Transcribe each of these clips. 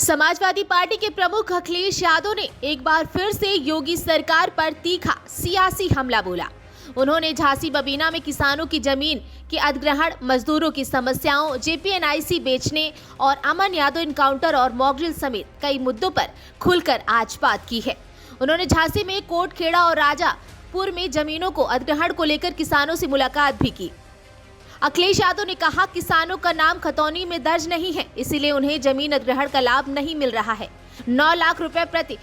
Samajwadi party के प्रमुख अखिलेश यादव ने एक बार फिर से योगी सरकार पर तीखा सियासी हमला बोला। उन्होंने झांसी बबीना में किसानों की जमीन के अधिग्रहण, मजदूरों की समस्याओं, जेपीएनआईसी बेचने और अमन यादव इनकाउंटर और मॉकड्रिल समेत कई मुद्दों पर खुलकर आज बात की है। उन्होंने झांसी में कोटखेड़ा और राजापुर में जमीनों को अधिग्रहण को लेकर किसानों से मुलाकात भी की। अखिलेश यादव ने कहा, किसानों का नाम खतौनी में दर्ज नहीं है, इसीलिए उन्हें जमीन अधिग्रहण का लाभ नहीं मिल रहा है। 9 लाख रुपए प्रति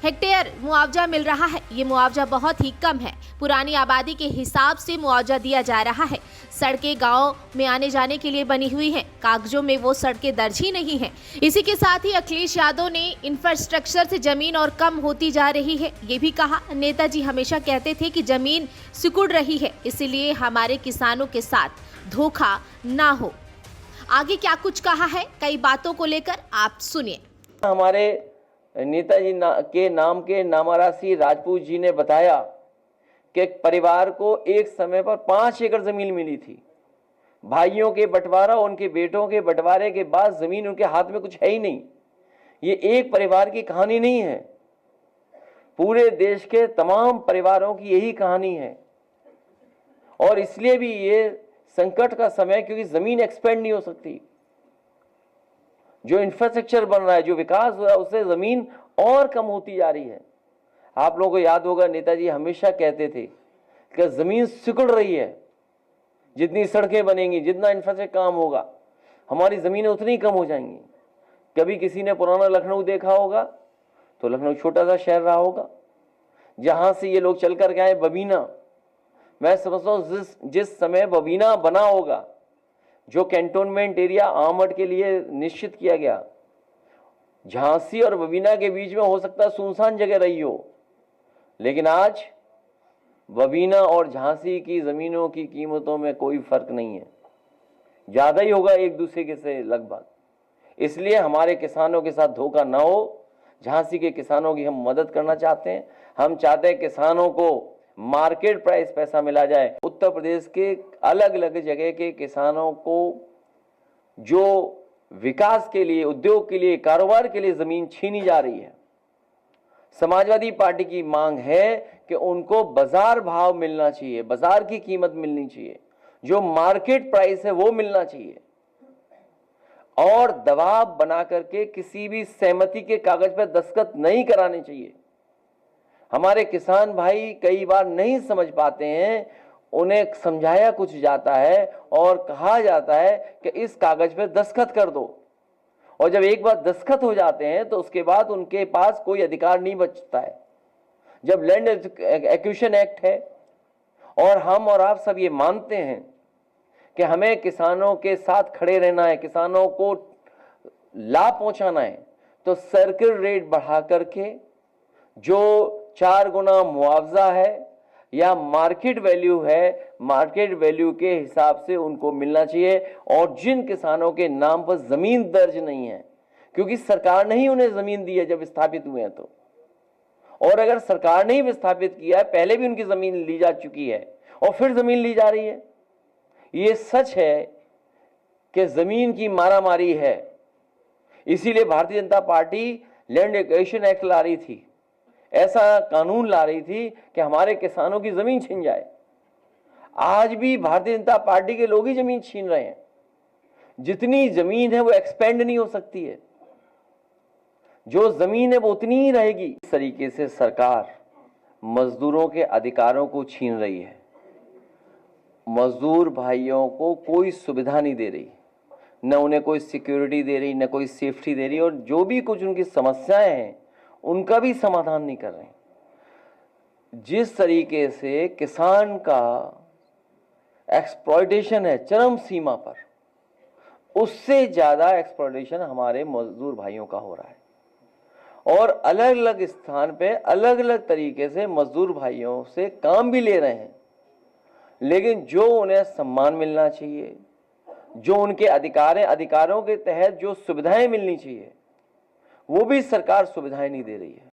हेक्टेयर मुआवजा मिल रहा है। ये मुआवजा बहुत ही कम है। पुरानी आबादी के हिसाब से मुआवजा दिया जा रहा है। सड़कें गांव में आने जाने के लिए बनी हुई हैं, कागजों में वो सड़कें दर्ज ही नहीं हैं। इसी के साथ ही अखिलेश यादव ने इंफ्रास्ट्रक्चर से जमीन और कम होती जा रही है। ये भी कहा, नेताजी हमेशा कहते थे कि जमीन सिकुड़ रही है, इसलिए हमारे किसानों के साथ धोखा ना हो। आगे क्या कुछ कहा है, कई बातों को लेकर आप सुनिए। हमारे नेताजी के नाम के नामारासी राजपूत जी ने बताया कि एक परिवार को एक समय पर 5 एकड़ जमीन मिली थी। भाइयों के बंटवारा, उनके बेटों के बंटवारे के बाद जमीन उनके हाथ में कुछ है ही नहीं। ये एक परिवार की कहानी नहीं है, पूरे देश के तमाम परिवारों की यही कहानी है। और इसलिए भी ये संकट का समय, क्योंकि जमीन एक्सपेंड नहीं हो सकती। जो इंफ्रास्ट्रक्चर बन रहा है, जो विकास हो रहा है, उससे जमीन और कम होती जा रही है। आप लोगों को याद होगा, नेताजी हमेशा कहते थे कि जमीन सिकुड़ रही है। जितनी सड़कें बनेंगी, जितना इंफ्रास्ट्रक्चर काम होगा, हमारी जमीनें उतनी कम हो जाएंगी। कभी किसी ने पुराना लखनऊ देखा होगा तो लखनऊ छोटा सा शहर रहा होगा। जहां से ये लोग चल कर गए बबीना, मैं समझता हूं जिस समय बबीना बना होगा, जो कैंटोनमेंट एरिया आमड के लिए निश्चित किया गया, झांसी और बबीना के बीच में हो सकता है सुनसान जगह रही हो, लेकिन आज बबीना और झांसी की जमीनों की कीमतों में कोई फर्क नहीं है, ज्यादा ही होगा एक दूसरे के से लगभग। इसलिए हमारे किसानों के साथ धोखा ना हो। झांसी के किसानों की हम मदद करना चाहते हैं। हम चाहते हैं किसानों को मार्केट प्राइस पैसा मिला जाए। उत्तर प्रदेश के अलग अलग जगह के किसानों को जो विकास के लिए, उद्योग के लिए, कारोबार के लिए जमीन छीनी जा रही है, समाजवादी पार्टी की मांग है कि उनको बाजार भाव मिलना चाहिए, बाजार की कीमत मिलनी चाहिए, जो मार्केट प्राइस है वो मिलना चाहिए। और दबाव बना करके किसी भी सहमति के कागज पर दस्तखत नहीं कराने चाहिए। हमारे किसान भाई कई बार नहीं समझ पाते हैं, उन्हें समझाया कुछ जाता है और कहा जाता है कि इस कागज पर दस्तखत कर दो, और जब एक बार दस्तखत हो जाते हैं तो उसके बाद उनके पास कोई अधिकार नहीं बचता है। जब लैंड एक्विजिशन एक्ट है और हम और आप सब ये मानते हैं कि हमें किसानों के साथ खड़े रहना है, किसानों को लाभ पहुंचाना है, तो सर्किल रेट बढ़ा करके जो 4 गुना मुआवजा है या मार्केट वैल्यू है, मार्केट वैल्यू के हिसाब से उनको मिलना चाहिए। और जिन किसानों के नाम पर जमीन दर्ज नहीं है, क्योंकि सरकार ने ही उन्हें जमीन दी है जब स्थापित हुए हैं, तो और अगर सरकार ने ही विस्थापित किया है, पहले भी उनकी जमीन ली जा चुकी है और फिर जमीन ली जा रही है। ये सच है कि जमीन की मारामारी है। इसीलिए Bharatiya Janata party land acquisition act ला रही थी, ऐसा कानून ला रही थी कि हमारे किसानों की जमीन छीन जाए। आज भी भारतीय जनता पार्टी के लोग ही जमीन छीन रहे हैं। जितनी जमीन है वो एक्सपेंड नहीं हो सकती है, जो जमीन है वो उतनी ही रहेगी। इस तरीके से सरकार मजदूरों के अधिकारों को छीन रही है। मजदूर भाइयों को कोई सुविधा नहीं दे रही, न उन्हें कोई सिक्योरिटी दे रही, न कोई सेफ्टी दे रही, और जो भी कुछ उनकी समस्याएं हैं उनका भी समाधान नहीं कर रहे। जिस तरीके से किसान का एक्सप्लॉयटेशन है चरम सीमा पर, उससे ज्यादा एक्सप्लॉयटेशन हमारे मजदूर भाइयों का हो रहा है। और अलग अलग स्थान पे अलग अलग तरीके से मजदूर भाइयों से काम भी ले रहे हैं, लेकिन जो उन्हें सम्मान मिलना चाहिए, जो उनके अधिकारों के तहत जो सुविधाएं मिलनी चाहिए, वो भी सरकार सुविधाएं नहीं दे रही है।